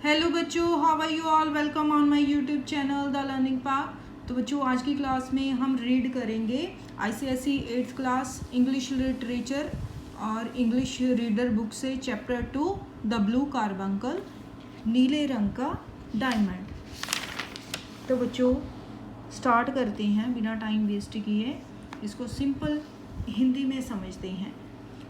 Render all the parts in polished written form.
Hello बच्चों, how are you all. Welcome on my YouTube channel the learning path. तो बच्चों, आज की क्लास में हम रीड करेंगे ICSE 8th class English literature और इंग्लिश रीडर बुक से चैप्टर 2 द ब्लू कार्बंकल, नीले रंग का डायमंड। तो बच्चों स्टार्ट करते हैं बिना टाइम वेस्ट किए, इसको सिंपल हिंदी में समझते हैं।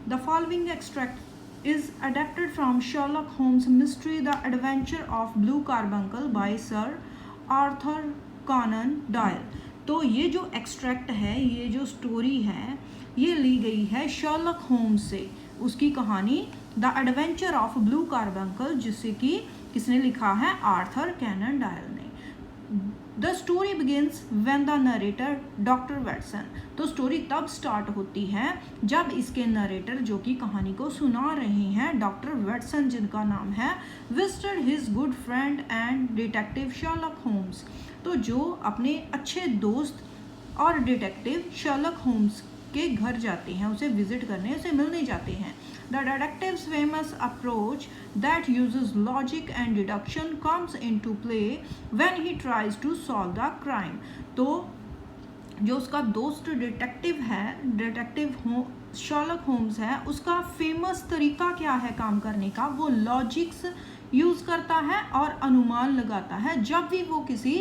The following extract is adapted from Sherlock Holmes mystery The Adventure of Blue Carbuncle by Sir Arthur Conan Doyle। तो ये जो एक्सट्रैक्ट है, ये जो स्टोरी है, ये ली गई है शर्लक होम्स से। उसकी कहानी the adventure of blue carbuncle, जिसे कि किसने लिखा है, आर्थर कैनन डायल ने। The story begins when the narrator doctor Watson. तो स्टोरी तब स्टार्ट होती है जब इसके नरेटर, जो कि कहानी को सुना रहे हैं, डॉक्टर वैटसन जिनका नाम है, visited his good friend and detective Sherlock Holmes. तो जो अपने अच्छे दोस्त और डिटेक्टिव शर्लक होम्स के घर जाते हैं, उसे विजिट करने, उसे मिलने जाते हैं। The detective's famous approach that uses logic and deduction comes into play when he tries to solve the crime। तो जो उसका दोस्त डिटेक्टिव है, शर्लक होम्स है, उसका फेमस तरीका क्या है काम करने का, वो लॉजिक्स यूज करता है और अनुमान लगाता है जब भी वो किसी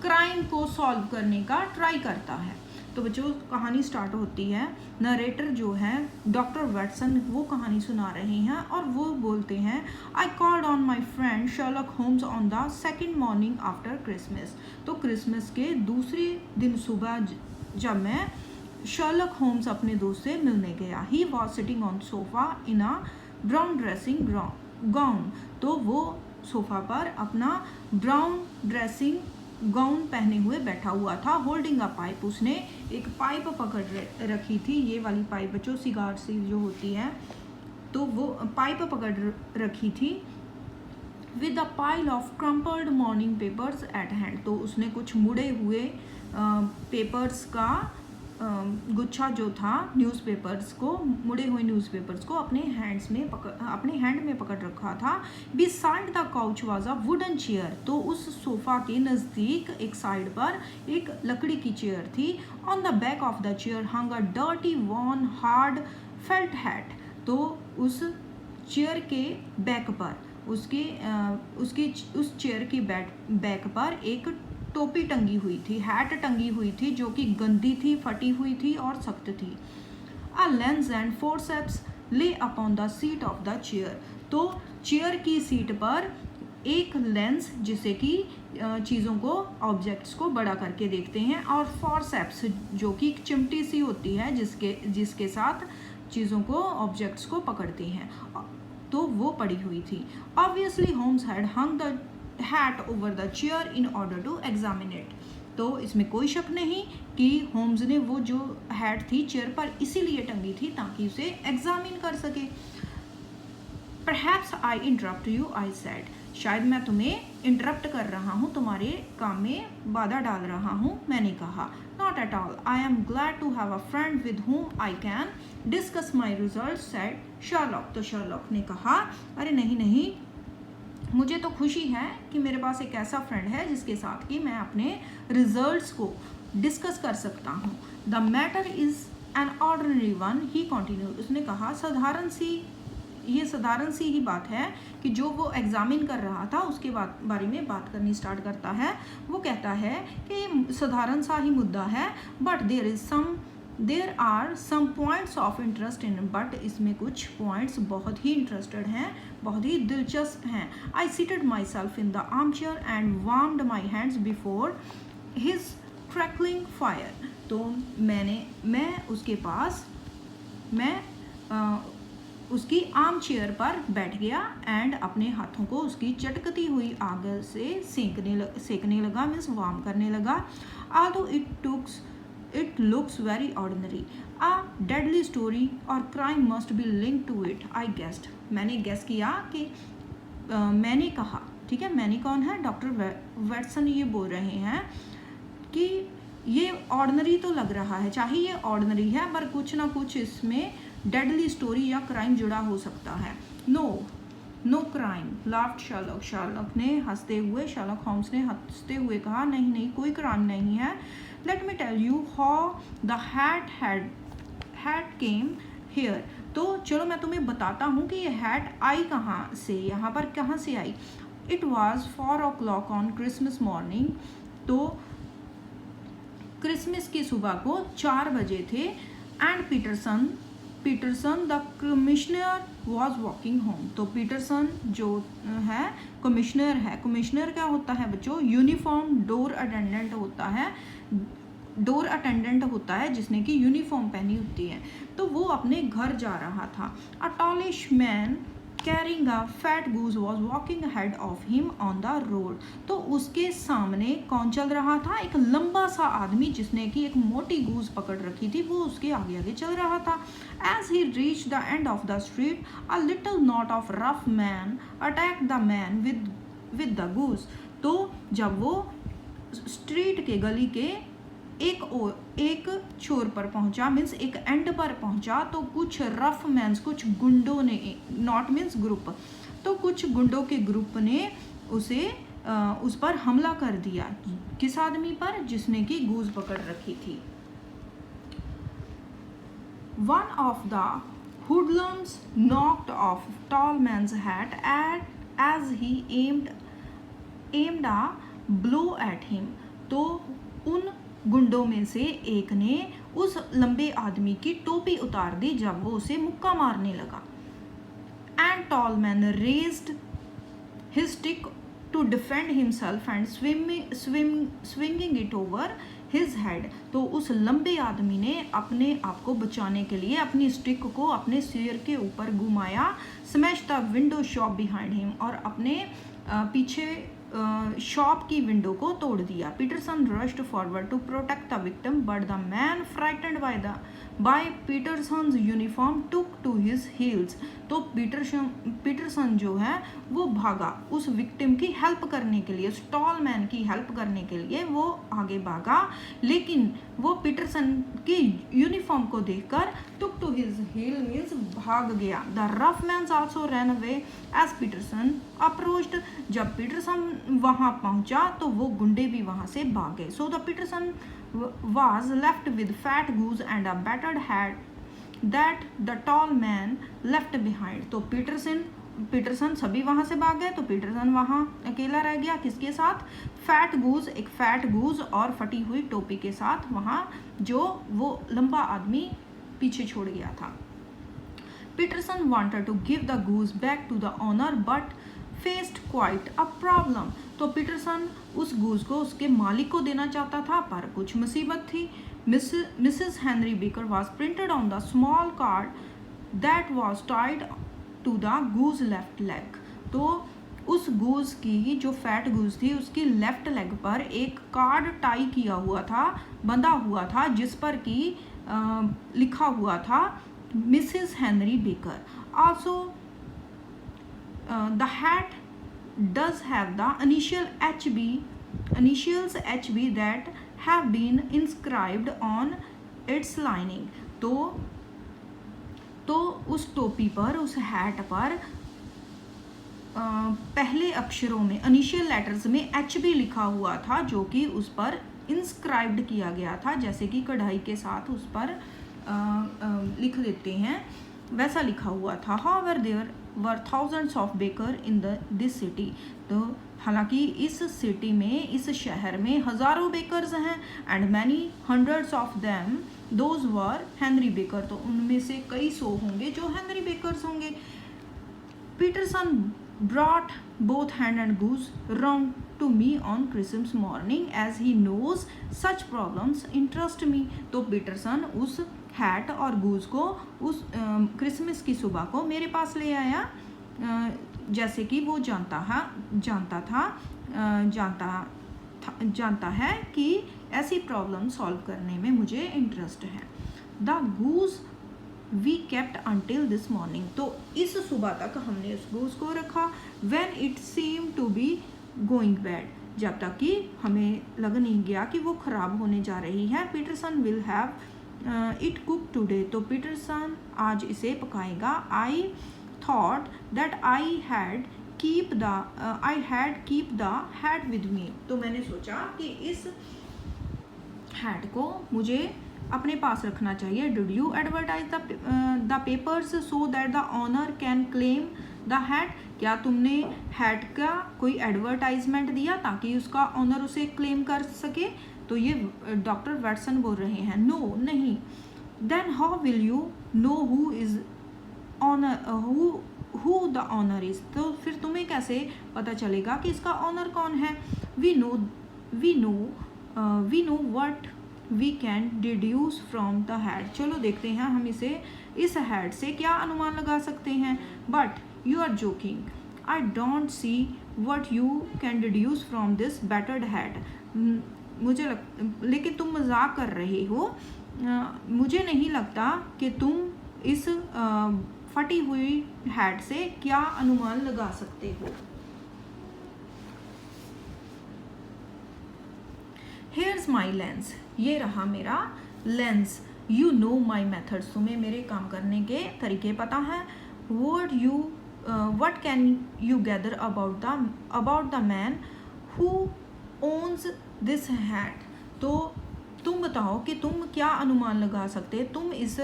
क्राइम को सॉल्व करने का ट्राई करता है। तो बच्चों कहानी स्टार्ट होती है, नरेटर जो है डॉक्टर वैटसन, वो कहानी सुना रहे हैं और वो बोलते हैं, I called on my friend Sherlock Holmes on the second morning after Christmas. तो क्रिसमस के दूसरे दिन सुबह जब मैं शर्लक होम्स अपने दोस्त से मिलने गया, he was sitting on sofa in a brown dressing gown. तो वो सोफा पर अपना ब्राउन ड्रेसिंग गाउन पहने हुए बैठा हुआ था। होल्डिंग अ पाइप, उसने एक पाइप पकड़ रखी थी, ये वाली पाइप बच्चों सिगार सी जो होती है, तो वो पाइप पकड़ रखी थी। With a pile of crumpled morning papers eight hand. तो उसने कुछ मुड़े हुए पेपर्स का गुच्छा जो था, न्यूज़पेपर्स को, मुड़े हुए न्यूज़पेपर्स को अपने हैंड में पकड़ रखा था। Beside the couch was a wooden chair. तो उस सोफा के नज़दीक एक साइड पर एक लकड़ी की चेयर थी। On the back of the chair hung a dirty worn hard felt hat. तो उस चेयर के बैक पर, उस चेयर की बैक पर एक टोपी टंगी हुई थी, हैट टंगी हुई थी, जो कि गंदी थी, फटी हुई थी और सख्त थी। अ लेंस एंड फोर्सेप्स ले upon the seat of the chair. तो चेयर की सीट पर एक लेंस, जिसे कि चीज़ों को, ऑब्जेक्ट्स को बड़ा करके देखते हैं, और फोर्सेप्स जो कि एक चिमटी सी होती है जिसके साथ चीज़ों को, ऑब्जेक्ट्स को पकड़ते हैं, तो वो पड़ी हुई थी। Obviously Holmes had hung the hat over the chair in order to examine it. तो इसमें कोई शक नहीं कि होम्स ने वो जो हैट थी चेयर पर इसीलिए टंगी थी ताकि उसे एग्जामिन कर सके। Perhaps I interrupt you, I said. शायद मैं तुम्हें इंटरप्ट कर रहा हूँ, तुम्हारे काम में बाधा डाल रहा हूँ, मैंने कहा। Not at all, I am glad to have a friend with whom I can discuss my result, said Sherlock. तो शर्लक ने कहा, अरे नहीं, मुझे तो खुशी है कि मेरे पास एक ऐसा फ्रेंड है जिसके साथ कि मैं अपने रिजल्ट्स को डिस्कस कर सकता हूँ। The matter is an ordinary one, he continued. उसने कहा, साधारण सी ही बात है कि जो वो एग्जामिन कर रहा था उसके बारे में बात करनी स्टार्ट करता है। वो कहता है कि साधारण सा ही मुद्दा है, but there are some points of interest in, but इसमें कुछ पॉइंट्स बहुत ही इंटरेस्टेड हैं, बहुत ही दिलचस्प हैं। I seated myself in the armchair and warmed my hands before his crackling fire. तो मैं उसके पास, उसकी आर्म चेयर पर बैठ गया एंड अपने हाथों को उसकी चटकती हुई आग से सेकने लगा, मीन्स वार्म करने लगा। Although it looks very ordinary, a deadly story और crime must be link to it, I guessed. मैंने गेस किया कि मैंने कहा, ठीक है, मैंने कौन है, डॉक्टर वैटसन ये बोल रहे हैं कि ये ऑर्डिनरी तो लग रहा है, चाहे ये ऑर्डिनरी है, पर कुछ ना कुछ इसमें डेडली स्टोरी या क्राइम जुड़ा हो सकता है। No, no crime laughed Sherlock, Sherlock ने हंसते हुए, शार्लॉक होम्स ने हंसते हुए कहा, नहीं नहीं कोई क्राइम नहीं है। Let me tell you how the hat came here, तो चलो मैं तुम्हें बताता हूँ कि ये हैट आई कहाँ से, यहाँ पर कहाँ से आई। It was 4 o'clock on Christmas morning, तो क्रिसमस की सुबह को 4 बजे थे। And Peterson the commissioner was walking home, तो पीटरसन जो है कमिश्नर है। कमिश्नर क्या होता है बच्चों? यूनिफॉर्म डोर अटेंडेंट होता है, डोर अटेंडेंट होता है जिसने कि यूनिफॉर्म पहनी होती है। तो वो अपने घर जा रहा था। A tallish man carrying a fat goose was walking ahead of him on the road, तो उसके सामने कौन चल रहा था? एक लंबा सा आदमी जिसने कि एक मोटी गूज पकड़ रखी थी, वो उसके आगे आगे चल रहा था। As he reach the end of the street a little knot of rough man attack the man with the goose, तो जब वो स्ट्रीट के गली के एक छोर पर पहुंचा, मीन्स एक एंड पर पहुंचा, तो कुछ रफ मैंस, कुछ गुंडों ने, नॉट मीन्स ग्रुप, तो कुछ गुंडों के ग्रुप ने उस पर हमला कर दिया। किस आदमी पर? जिसने की गूज पकड़ रखी थी। One of the hoodlums knocked off tall man's hat as he aimed a blow at him, तो उन गुंडों में से एक ने उस लंबे आदमी की टोपी उतार दी जब वो उसे मुक्का मारने लगा। And tall man raised his stick to defend himself and swinging it over his head, तो उस लंबे आदमी ने अपने आप को बचाने के लिए अपनी स्टिक को अपने सिर के ऊपर घुमाया। Smash the window shop behind him, और अपने पीछे शॉप की विंडो को तोड़ दिया। Peterson rushed forward to protect the victim but the man frightened by Peterson's uniform took to his heels, तो पीटरसन जो है वो भागा उस विक्टिम की हेल्प करने के लिए, टॉल मैन की हेल्प करने के लिए वो आगे भागा, लेकिन वो पीटरसन की यूनिफॉर्म को देखकर took to his heel means भाग गया। The rough mans also ran away as Peterson approached, जब पीटरसन वहां पहुंचा तो वो गुंडे भी वहां से भाग गए। So the Peterson was left with fat goose and a battered hat that the tall man left behind, तो पीटरसन सभी वहां से भाग गए, तो पीटरसन वहां अकेला रह गया। किसके साथ? फैट गूज, एक फैट गूज और फटी हुई टोपी के साथ, वहां जो वो लंबा आदमी पीछे छोड़ गया था। Peterson wanted to give the goose back to the owner but faced quite a problem, तो पीटरसन उस गूज को उसके मालिक को देना चाहता था, पर कुछ मुसीबत थी। Mrs Henry Baker was printed on the small card that was tied to the goose left leg, तो उस गूज की जो फैट गूज थी उसकी लेफ्ट लेग पर एक कार्ड टाई किया हुआ था, बंधा हुआ था, जिस पर कि लिखा हुआ था Mrs Henry baker. Also the hat does have the initials HB that have been inscribed on its lining, तो उस टोपी पर, उस हैट पर पहले अक्षरों में, इनिशियल लेटर्स में HB लिखा हुआ था, जो कि उस पर इंस्क्राइब्ड किया गया था, जैसे कि कढ़ाई के साथ उस पर लिख देते हैं, वैसा लिखा हुआ था। However, there were thousands of bakers in this city, तो हालांकि इस सिटी में, इस शहर में हज़ारों बेकर्स हैं। And many hundreds of them those were Henry Baker, तो उनमें से कई सौ होंगे जो हेनरी बेकर्स होंगे। Peterson brought both hand and goose round to me on Christmas morning as he knows such problems interest me, तो पीटरसन उस हैट और गूज को उस क्रिसमस की सुबह को मेरे पास ले आया, जैसे कि वो जानता है कि ऐसी प्रॉब्लम सॉल्व करने में मुझे इंटरेस्ट है। The goose we kept until this morning, तो इस सुबह तक हमने उस गूज को रखा। When it seem to be going bad, जब तक कि हमें लग नहीं गया कि वो ख़राब होने जा रही है। Peterson will have it cook today, तो पीटरसन आज इसे पकाएगा। I thought that I had keep the hat with me. तो मैंने सोचा कि इस हैट को मुझे अपने पास रखना चाहिए। Did you advertise the papers so that the owner can claim the hat. क्या तुमने हैट का कोई एडवर्टाइजमेंट दिया ताकि उसका ऑनर उसे क्लेम कर सके। तो ये डॉक्टर वैटसन बोल रहे हैं। नो नहीं। Then how will you know who is owner who the owner is. तो फिर तुम्हें कैसे पता चलेगा कि इसका ऑनर कौन है। We know what we can deduce from the hat. चलो देखते हैं हम इस हैड से क्या अनुमान लगा सकते हैं। But you are joking, I don't see what you can deduce from this battered hat. लेकिन तुम मजाक कर रहे हो। मुझे नहीं लगता कि तुम इस फटी हुई हैड से क्या अनुमान लगा सकते हो। हेयर्स माई लेंस। ये रहा मेरा lens. You know my methods. तुम्हें मेरे काम करने के तरीके पता है। What can you gather about the man who owns this hat. तो तुम बताओ कि तुम क्या अनुमान लगा सकते। तुम इस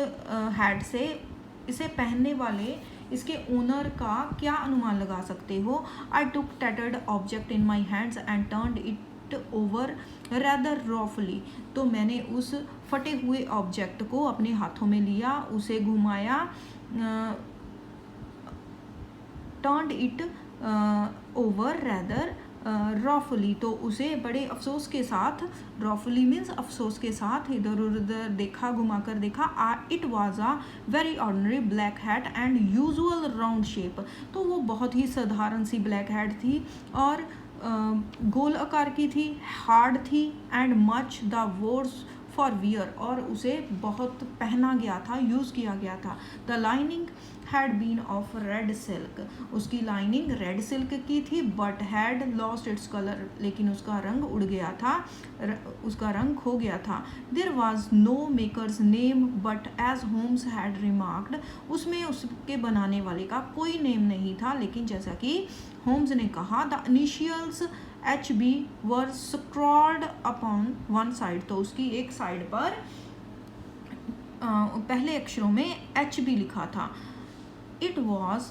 हैट से इसे पहनने वाले इसके ओनर का क्या अनुमान लगा सकते हो। I took tattered object in my hands and turned it over rather रॉफली। तो मैंने उस फटे हुए ऑब्जेक्ट को अपने हाथों में लिया, उसे घुमाया, टर्न्ड इट ओवर रैदर रॉफली। तो उसे बड़े अफसोस के साथ, रॉफली मीन्स अफसोस के साथ, इधर उधर देखा, घुमा कर देखा। It was a very ordinary black hat and usual round shape. तो वो बहुत ही साधारण सी ब्लैक हैट थी और गोल आकार की थी, हार्ड थी and much the worse for wear. और उसे बहुत पहना गया था, यूज़ किया गया था। The lining had been of red silk. उसकी लाइनिंग रेड सिल्क की थी। But had lost its colour. लेकिन उसका रंग उड़ गया था, उसका रंग खो गया था। There was no maker's name but as Holmes had remarked. उसमें उसके बनाने वाले का कोई नेम नहीं था, लेकिन जैसा कि होम्स ने कहा, the initials HB were scrolled upon one side. तो उसकी एक साइड पर पहले अक्षरों में HB लिखा था। It was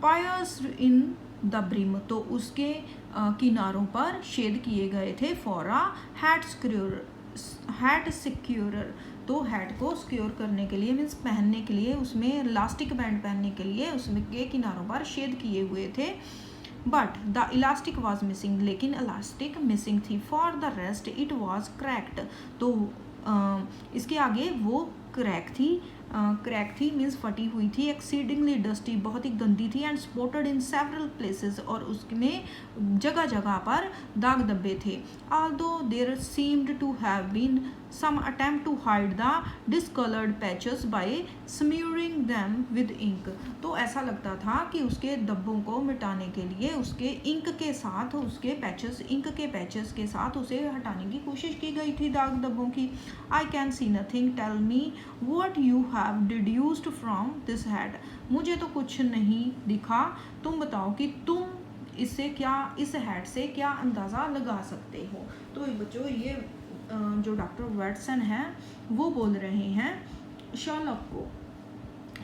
pierced in the brim. तो उसके किनारों पर छेद किए गए थे। For a hat securer. तो हैट को सिक्योर करने के लिए मीन्स पहनने के लिए, उसमें इलास्टिक बैंड पहनने के लिए उसमें के किनारों पर छेद किए हुए थे। But the elastic was missing. लेकिन इलास्टिक मिसिंग थी। For the rest it was cracked. तो इसके आगे वो क्रैक थी मीन्स फटी हुई थी। एक्सीडिंगली डस्टी, बहुत ही गंदी थी। And spotted in several places, और उसमें जगह जगह पर दाग धब्बे थे। Although there seemed to have been some attempt to hide the discoloured patches by smearing them with ink. तो ऐसा लगता था कि उसके धब्बों को मिटाने के लिए उसके इंक के साथ, इंक के पैचेस के साथ उसे हटाने की कोशिश की गई थी, दाग धब्बों की। I can see nothing, tell me what you have deduced from this hat. मुझे तो कुछ नहीं दिखा, तुम बताओ कि तुम इस हैट से क्या अंदाज़ा लगा सकते हो। तो बच्चों ये जो डॉक्टर वैटसन हैं वो बोल रहे हैं शर्लॉक को।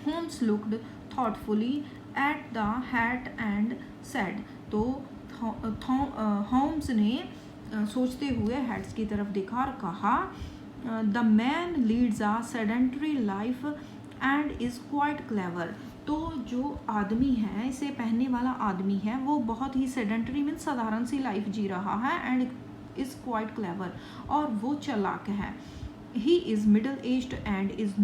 Holmes looked thoughtfully at the hat and said. तो होम्स ने सोचते हुए हैट्स की तरफ देखा और कहा, the man leads a sedentary life and is quite clever. तो जो आदमी है, इसे पहनने वाला आदमी है, वो बहुत ही सेडेंटरी मीन्स साधारण सी लाइफ जी रहा है एंड इज़ क्वाइट क्लेवर, और वो चालाक है। He is middle aged and is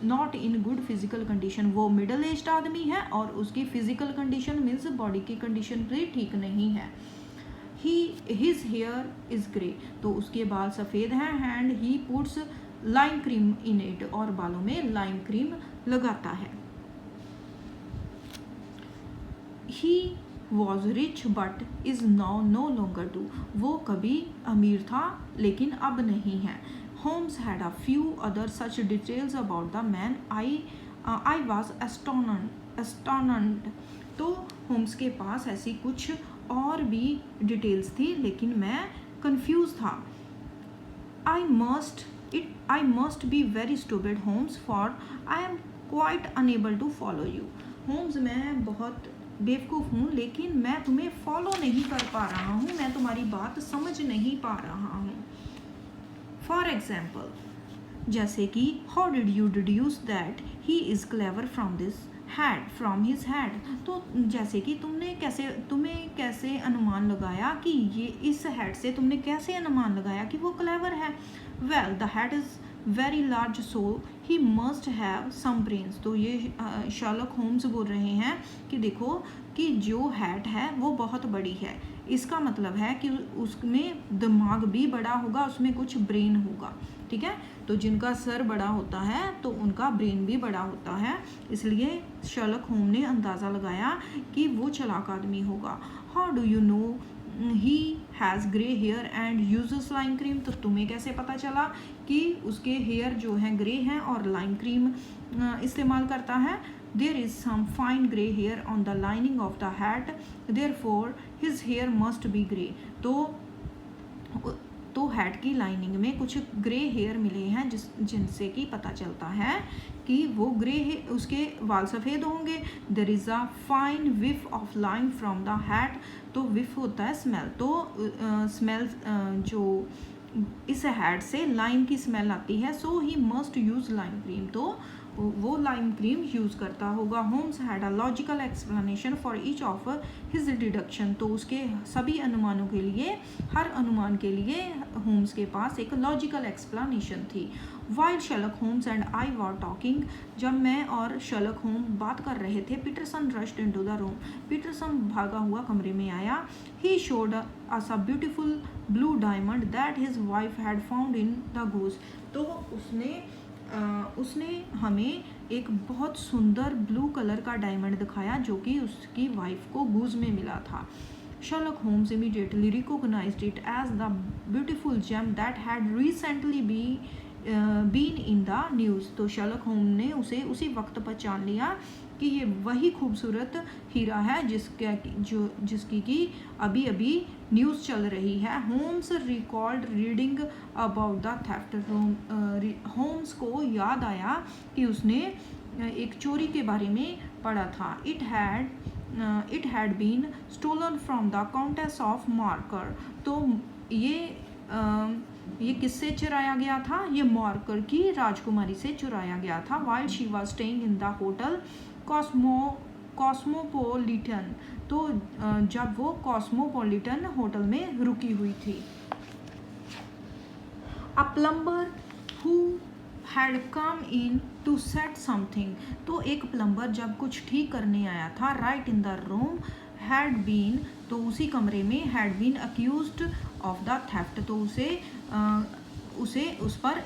not in good physical condition. वो मिडल एज्ड आदमी है और उसकी फिजिकल कंडीशन मीन्स बॉडी की कंडीशन भी ठीक नहीं है। His hair is grey. तो उसके बाल सफ़ेद हैं। And he puts lime cream in it. और बालों में लाइम क्रीम लगाता है। He was rich but is now no longer too. वो कभी अमीर था लेकिन अब नहीं है। Holmes had a few other such details about the man. I was astounded। तो होम्स के पास ऐसी कुछ और भी डिटेल्स थी, लेकिन मैं कंफ्यूज था। I must be very stupid, Holmes, for I am quite unable to follow you। Holmes, मैं बहुत बेवकूफ़ हूँ, लेकिन मैं तुम्हें फॉलो नहीं कर पा रहा हूँ, मैं तुम्हारी बात समझ नहीं पा रहा हूँ। फॉर एग्जाम्पल, जैसे कि how did you deduce that he is clever from his had. तो जैसे कि तुम्हें कैसे अनुमान लगाया कि ये इस हैड से तुमने कैसे अनुमान लगाया कि वो क्लेवर है। Well the head is very large so he must have some brains. तो ये शर्लक होम्स बोल रहे हैं कि देखो कि जो हैट है वो बहुत बड़ी है, इसका मतलब है कि उसमें दिमाग भी बड़ा होगा, उसमें कुछ ब्रेन होगा। ठीक है, तो जिनका सर बड़ा होता है तो उनका ब्रेन भी बड़ा होता है, इसलिए शर्लक होम ने अंदाज़ा लगाया कि वो चालाक आदमी होगा। How do you know he has grey hair and uses lime cream. तो तुम्हें कैसे पता चला कि उसके हेयर जो हैं ग्रे हैं और लाइम क्रीम इस्तेमाल करता है। There is some fine grey hair on the lining of the hat, therefore his hair must be grey. तो हैट की लाइनिंग में कुछ ग्रे हेयर मिले हैं जिनसे कि पता चलता है कि वो ग्रे है, उसके वाल सफ़ेद होंगे। There is a fine whiff of lime from the hat. तो विफ होता है स्मेल, तो स्मेल जो इस हैट से लाइम की स्मेल आती है। So he must use lime cream, तो वो लाइम क्रीम यूज़ करता होगा। Holmes had a logical explanation for each of his deduction. तो उसके सभी अनुमानों के लिए, हर अनुमान के लिए होम्स के पास एक लॉजिकल एक्सप्लेनेशन थी। While Sherlock Holmes and I were talking, जब मैं और शर्लक होम बात कर रहे थे, Peterson rushed into the room. Peterson भागा हुआ कमरे में आया। He showed us a beautiful blue diamond that his wife had found in the goose. तो उसने हमें एक बहुत सुंदर ब्लू कलर का डायमंड दिखाया जो कि उसकी वाइफ को गूज में मिला था। Sherlock Holmes immediately recognized it as the beautiful gem that had recently been in the news। तो शर्लक होम ने उसे उसी वक्त पहचान लिया कि ये वही खूबसूरत हीरा है जिसकी कि अभी अभी न्यूज़ चल रही है। Holmes recalled reading about the theft. Holmes को याद आया कि उसने एक चोरी के बारे में पढ़ा था। It had been stolen from the countess of Morcar. तो ये किससे चुराया गया था? ये मार्कर की राजकुमारी से चुराया गया था। While she was staying in the hotel Cosmopolitan. तो जब वो कॉस्मोपोलिटन होटल में रुकी हुई थी। A plumber who had come in to set something. तो एक प्लम्बर जब कुछ ठीक करने आया था, right in the room had been, तो उसी कमरे में had been accused of the theft. तो उसे उस पर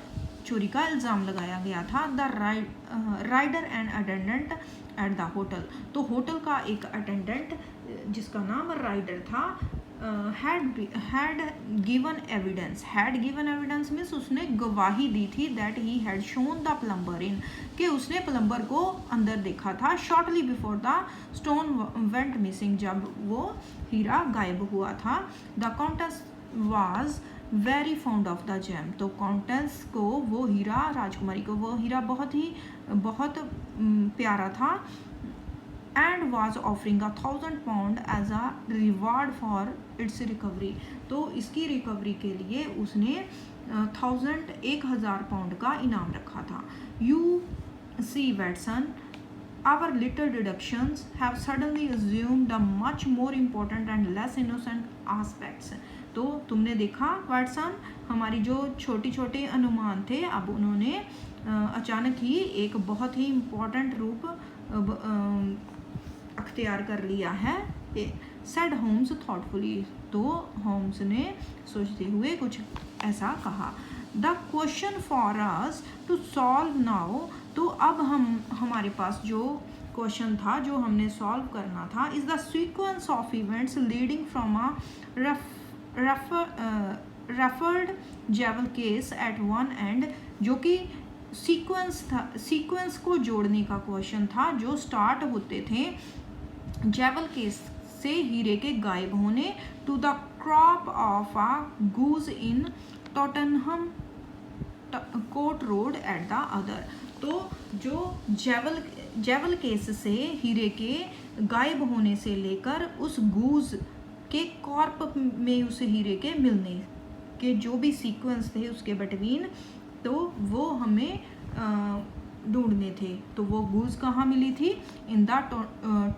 चोरी का इल्ज़ाम लगाया गया था। The Ryder and attendant at the hotel. तो होटल का एक अटेंडेंट जिसका नाम राइडर था, had given evidence मीन्स उसने गवाही दी थी that he had shown the plumber in, कि उसने प्लम्बर को अंदर देखा था। shortly before the stone went missing, जब वो हीरा गायब हुआ था। the countess was very fond of the gem। तो काउंटेस को वो हीरा, राजकुमारी को वो हीरा बहुत प्यारा था। and was offering £1,000 as a reward for its recovery। तो इसकी रिकवरी के लिए उसने 1,000 पाउंड का इनाम रखा था। You see Watson, our little deductions have suddenly assumed a much more important and less innocent aspects। तो तुमने देखा वाटसन, हमारी जो छोटे अनुमान थे अब उन्होंने अचानक ही एक बहुत ही इम्पोर्टेंट रूप अख्तियार कर लिया है। Said Holmes thoughtfully. तो होम्स ने सोचते हुए कुछ ऐसा कहा। The question for us to solve now. तो अब हमारे पास जो क्वेश्चन था जो हमने सॉल्व करना था, is the sequence of events leading from a referred jewel case at one end, जो कि सीक्वेंस था, सीक्वेंस को जोड़ने का क्वेश्चन था जो स्टार्ट होते थे जेवल केस से हीरे के गायब होने, to the crop of a goose in Tottenham Court Road at the other. तो जो जेवल केस से हीरे के गायब होने से लेकर उस गूज के कॉर्प में उस हीरे के मिलने के जो भी सीक्वेंस थे उसके बिटवीन, तो वो हमें ढूंढने थे। तो वो गूज कहाँ मिली थी? In the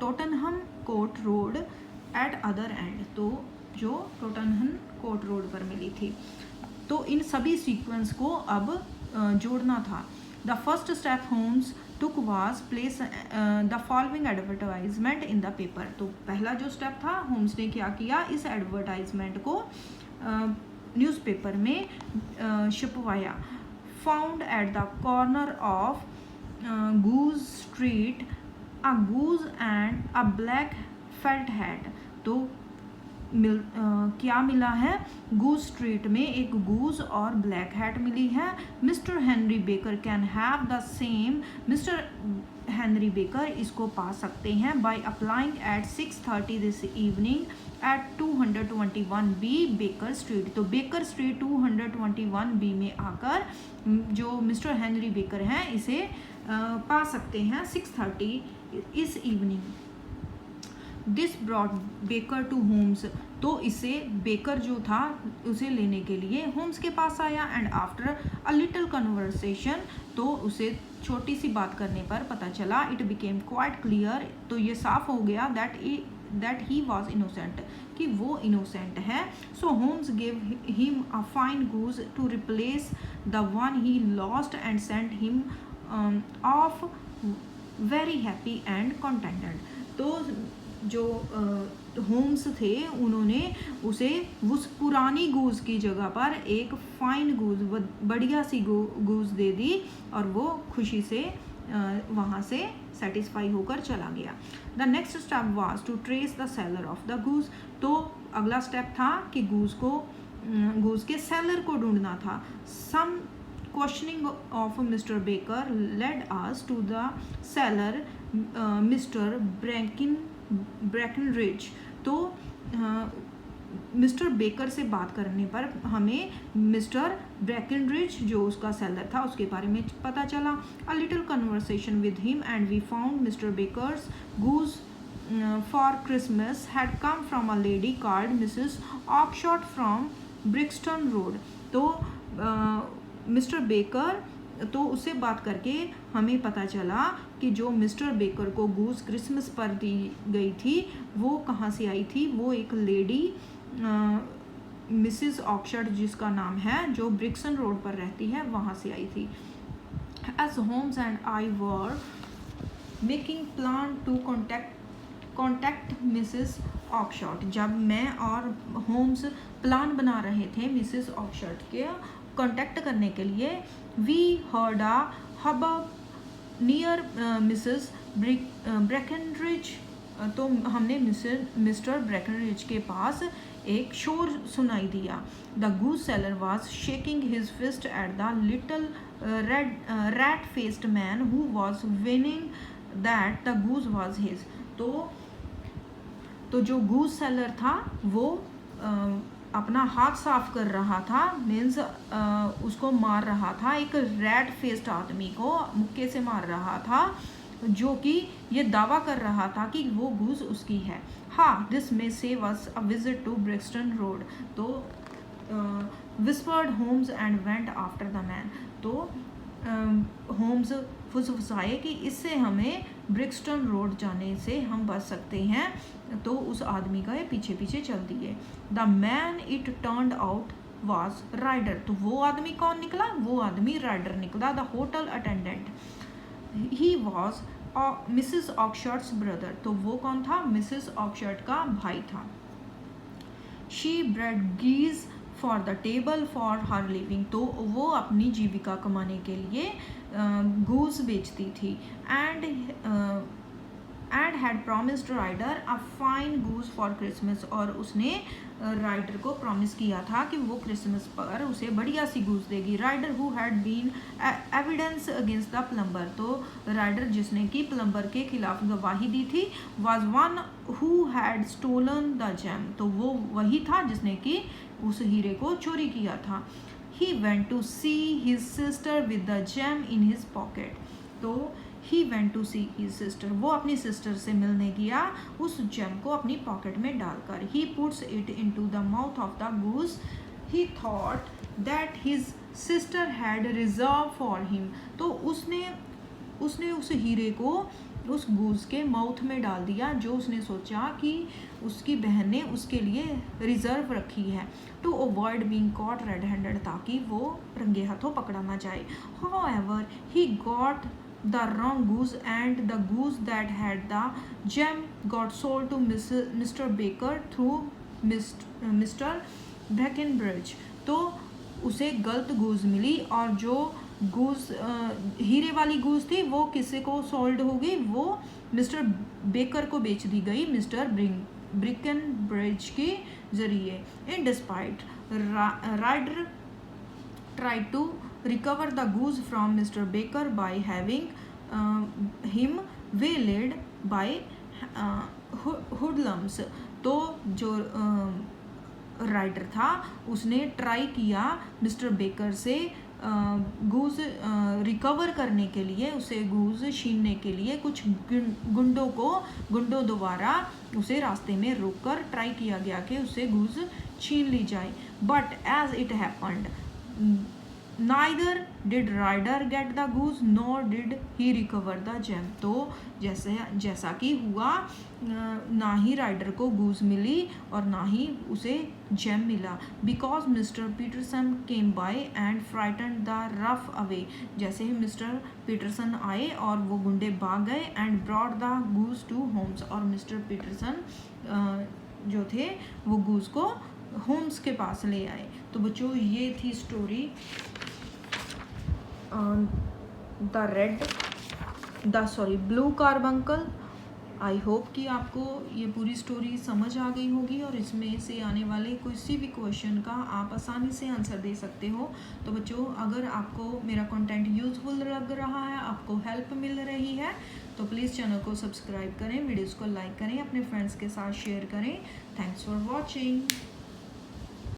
Tottenham Court Road eight other and, तो जो टॉटनहम कोर्ट रोड पर मिली थी। तो इन सभी सीक्वेंस को अब जोड़ना था। The first step Holmes took was place the following advertisement in the paper. तो पहला जो स्टेप था, होम्स ने क्या किया, इस एडवर्टाइजमेंट को न्यूज़पेपर में छपवाया। Found at the corner of Goose Street a goose and a black felt hat. तो क्या मिला है? गूज स्ट्रीट में एक गूज और ब्लैक हैट मिली है। Mr Henry Baker can have the same. Mr Henry Baker इसको पा सकते हैं by applying at 6:30 this evening at 221 B Baker Street. तो बेकर स्ट्रीट 221 बी में आकर जो मिस्टर हेनरी बेकर हैं इसे पा सकते हैं 6:30 इस evening. This brought Baker to Holmes. तो इसे बेकर जो था उसे लेने के लिए होम्स के पास आया। And after a little conversation, तो उसे छोटी सी बात करने पर पता चला, इट बिकेम क्वाइट क्लियर, तो ये साफ हो गया दैट ही वॉज इनोसेंट, कि वो इनोसेंट है। So Holmes give him a fine goose to replace the one he lost and sent him off very happy and contented. तो जो होम्स थे उन्होंने उसे उस पुरानी गूज की जगह पर एक फाइन गूज, बढ़िया सी गूज दे दी और वो खुशी से वहाँ से सेटिस्फाई होकर चला गया। The next step was to trace the seller of the goose. तो अगला स्टेप था कि गूज के सेलर को ढूंढना था। Some questioning of Mr Baker led us to the seller Mr Breckinridge. तो मिस्टर बेकर से बात करने पर हमें मिस्टर ब्रैकनरिज जो उसका सेलर था उसके बारे में पता चला। A little conversation with him and we found Mr Baker's goose for Christmas had come from a lady called Mrs Oxford from Brixton Road. तो मिस्टर बेकर, तो उससे बात करके हमें पता चला कि जो मिस्टर बेकर को गूज क्रिसमस पर दी गई थी वो कहाँ से आई थी? वो एक लेडी मिसेस ऑक्सफोर्ड जिसका नाम है, जो ब्रिक्सन रोड पर रहती है, वहाँ से आई थी। As Holmes and I were making plan to contact Mrs Oxford. जब मैं और होम्स प्लान बना रहे थे मिसेस ऑक्सफोर्ड के कॉन्टैक्ट करने के लिए, we heard a hubbub near Mrs Breckinridge. तो हमने मिस्टर ब्रैकनरिज के पास एक शोर सुनाई दिया। The goose seller was shaking his fist at the little rat faced man who was whining that the goose was his. तो जो गूज सेलर था वो अपना हाथ साफ कर रहा था, मीन्स उसको मार रहा था, एक रेड फेस्ड आदमी को मुक्के से मार रहा था जो कि ये दावा कर रहा था कि वो गूज उसकी है। हाँ, this may save us a visit to Brixton Road. तो whispered Holmes and went after the man. तो होम्स फुसफुसाए कि इससे हमें ब्रिक्सटन रोड जाने से हम बच सकते हैं, तो उस आदमी का ये पीछे पीछे चल दिए। The man it turned out was Ryder. तो वो आदमी कौन निकला? वो आदमी राइडर निकला, the hotel attendant. He was Mrs Oxford's brother. तो वो कौन था? मिसेस ऑक्सफोर्ड का भाई था। She bred geese for the table for her living. तो वो अपनी जीविका कमाने के लिए गूज बेचती थी। And and had promised Ryder a fine goose for Christmas, और उसने राइडर को प्रॉमिस किया था कि वो क्रिसमस पर उसे बढ़िया सी गूज देगी। Ryder who had been evidence against the plumber, तो राइडर जिसने कि प्लम्बर के खिलाफ गवाही दी थी, was one who had stolen the gem, तो वो वही था जिसने कि उस हीरे को चोरी किया था। He went to see his sister with the gem in his pocket, तो he went to see his sister, वो अपनी सिस्टर से मिलने गया उस जेम को अपनी पॉकेट में डालकर। He puts it into the mouth of the goose, he thought that his sister had reserve for him, तो उसने उस हीरे को उस गूज के माउथ में डाल दिया जो उसने सोचा कि उसकी बहन ने उसके लिए रिजर्व रखी है, to avoid being caught red handed, ताकि वो रंगे हाथों पकड़ा ना जाए। However he got the wrong goose, and the goose that had the gem got sold to Mr. Baker through Mr. Breckenbridge, तो उसे गलत गूज मिली और जो गूज हीरे वाली गूज थी वो किसी को सोल्ड हो गई, वो मिस्टर बेकर को बेच दी गई मिस्टर ब्रिकनब्रिज के जरिए। In despite Ryder tried to recover the goose from Mr. Baker by having him waylaid by hoodlums, तो जो राइडर था उसने ट्राई किया मिस्टर बेकर से गूज रिकवर करने के लिए, उसे गूज छीनने के लिए कुछ गुंडों द्वारा उसे रास्ते में रोककर ट्राई किया गया कि उसे गूज छीन ली जाए। But as it happened neither did rider get the goose nor did he recover the gem, तो जैसा कि हुआ ना ही राइडर को गूज मिली और ना ही उसे जेम मिला। Because Mr Peterson came by and frighten the rough away, जैसे ही मिस्टर पीटरसन आए और वो गुंडे भाग गए, and brought the goose to Holmes, और मिस्टर पीटरसन जो थे वो गूज को होम्स के पास ले आए। तो बच्चों ये थी story blue carbuncle. I hope कि आपको ये पूरी स्टोरी समझ आ गई होगी और इसमें से आने वाले किसी भी क्वेश्चन का आप आसानी से आंसर दे सकते हो। तो बच्चों अगर आपको मेरा कंटेंट यूज़फुल लग रहा है, आपको हेल्प मिल रही है, तो प्लीज़ चैनल को सब्सक्राइब करें, वीडियोज़ को लाइक करें, अपने फ्रेंड्स के साथ शेयर करें। Thanks for watching.